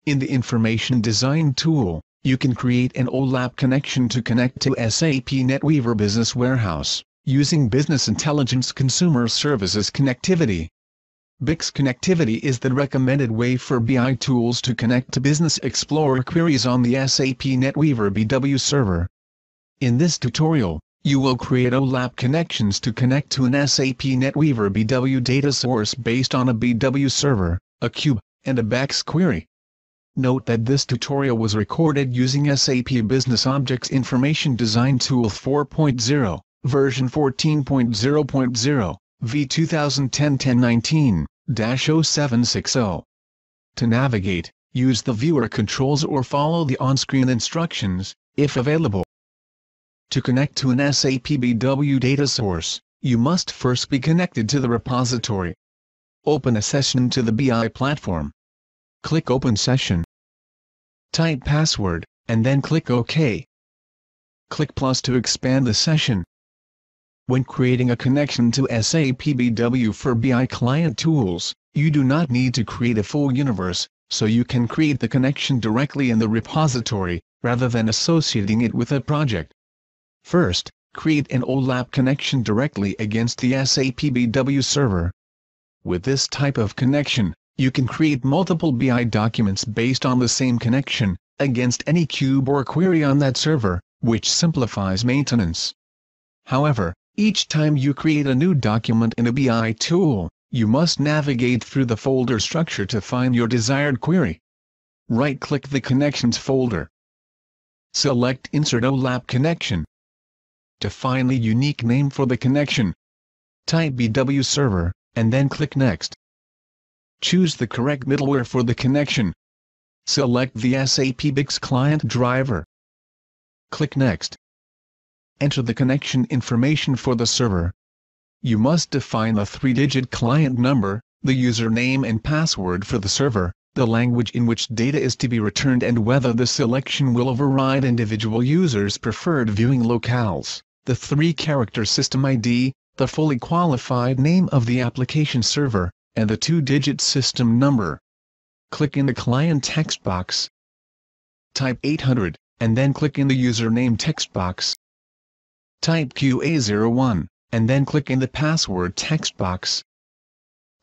In the Information Design tool, you can create an OLAP connection to connect to SAP NetWeaver Business Warehouse, using Business Intelligence Consumer Services connectivity. BICS connectivity is the recommended way for BI tools to connect to Business Explorer queries on the SAP NetWeaver BW server. In this tutorial, you will create OLAP connections to connect to an SAP NetWeaver BW data source based on a BW server, a cube, and a BICS query. Note that this tutorial was recorded using SAP Business Objects Information Design Tool 4.0, version 14.0.0, v 2010-1019-0760. To navigate, use the viewer controls or follow the on-screen instructions, if available. To connect to an SAP BW data source, you must first be connected to the repository. Open a session to the BI platform. Click Open Session. Type password, and then click OK. Click plus to expand the session. When creating a connection to SAP BW for BI client tools, you do not need to create a full universe, so you can create the connection directly in the repository, rather than associating it with a project. First, create an OLAP connection directly against the SAP BW server. With this type of connection, you can create multiple BI documents based on the same connection, against any cube or query on that server, which simplifies maintenance. However, each time you create a new document in a BI tool, you must navigate through the folder structure to find your desired query. Right-click the Connections folder. Select Insert OLAP Connection. Define the unique name for the connection. Type BW Server, and then click Next. Choose the correct middleware for the connection. Select the SAP BICS client driver. Click Next. Enter the connection information for the server. You must define the 3-digit client number, the username and password for the server, the language in which data is to be returned, and whether the selection will override individual users' preferred viewing locales, the 3-character system ID, the fully qualified name of the application server, and the 2-digit system number. Click in the client text box. Type 800, and then click in the username text box. Type QA01, and then click in the password text box.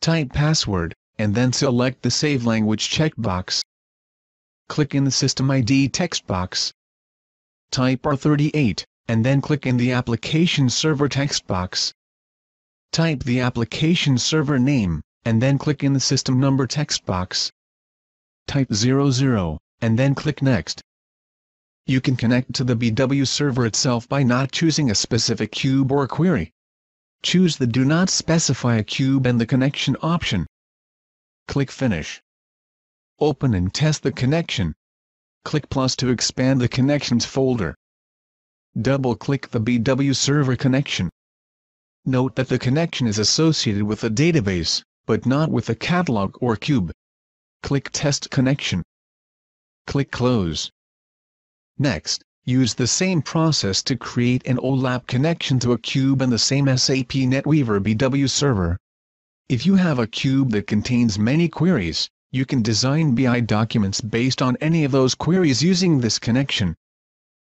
Type password, and then select the Save Language checkbox. Click in the System ID text box. Type R38, and then click in the Application Server text box. Type the application server name, and then click in the System Number text box. Type 00, and then click Next. You can connect to the BW server itself by not choosing a specific cube or query. Choose the Do Not Specify a Cube and the Connection option. Click Finish. Open and test the connection. Click plus to expand the Connections folder. Double-click the BW server connection. Note that the connection is associated with a database, but not with a catalog or cube. Click Test Connection. Click Close. Next, use the same process to create an OLAP connection to a cube and the same SAP NetWeaver BW server. If you have a cube that contains many queries, you can design BI documents based on any of those queries using this connection.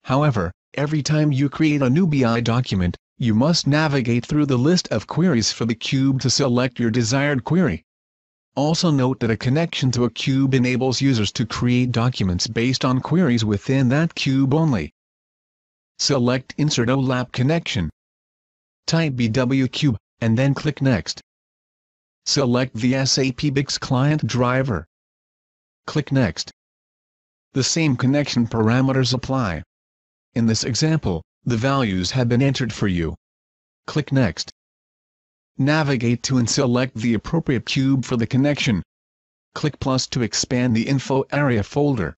However, every time you create a new BI document, you must navigate through the list of queries for the cube to select your desired query. Also note that a connection to a cube enables users to create documents based on queries within that cube only. Select Insert OLAP Connection. Type BW Cube, and then click Next. Select the SAP BICS client driver. Click Next. The same connection parameters apply. In this example, the values have been entered for you. Click Next. Navigate to and select the appropriate cube for the connection. Click plus to expand the Info Area folder.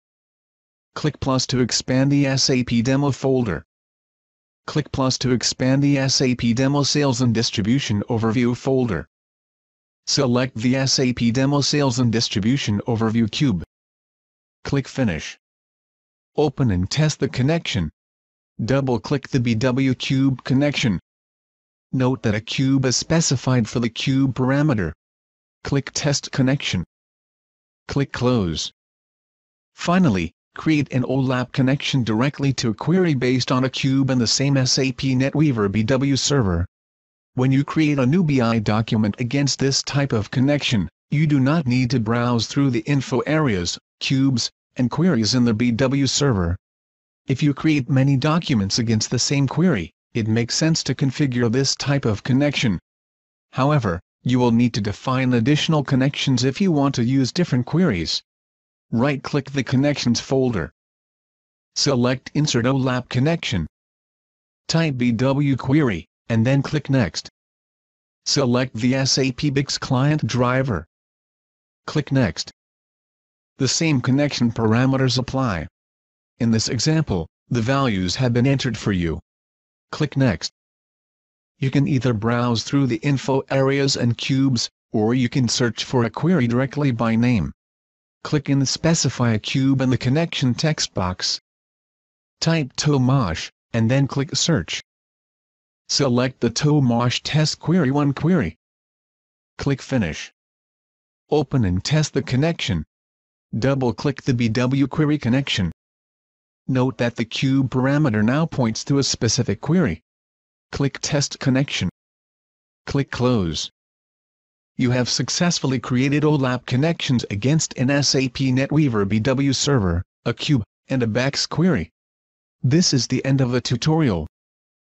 Click plus to expand the SAP Demo folder. Click plus to expand the SAP Demo Sales and Distribution Overview folder. Select the SAP Demo Sales and Distribution Overview cube. Click Finish. Open and test the connection. Double-click the BW cube connection. Note that a cube is specified for the cube parameter. Click Test Connection. Click Close. Finally, create an OLAP connection directly to a query based on a cube and the same SAP NetWeaver BW server. When you create a new BI document against this type of connection, you do not need to browse through the info areas, cubes, and queries in the BW server. If you create many documents against the same query, it makes sense to configure this type of connection. However, you will need to define additional connections if you want to use different queries. Right-click the Connections folder. Select Insert OLAP Connection. Type BW query, and then click Next. Select the SAP BICS client driver. Click Next. The same connection parameters apply. In this example, the values have been entered for you. Click Next. You can either browse through the info areas and cubes, or you can search for a query directly by name. Click in the Specify a Cube in the Connection text box. Type TOMASH, and then click Search. Select the TOMASH Test Query 1 query. Click Finish. Open and test the connection. Double-click the BW query connection. Note that the cube parameter now points to a specific query. Click Test Connection. Click Close. You have successfully created OLAP connections against an SAP NetWeaver BW server, a cube, and a BICS query. This is the end of the tutorial.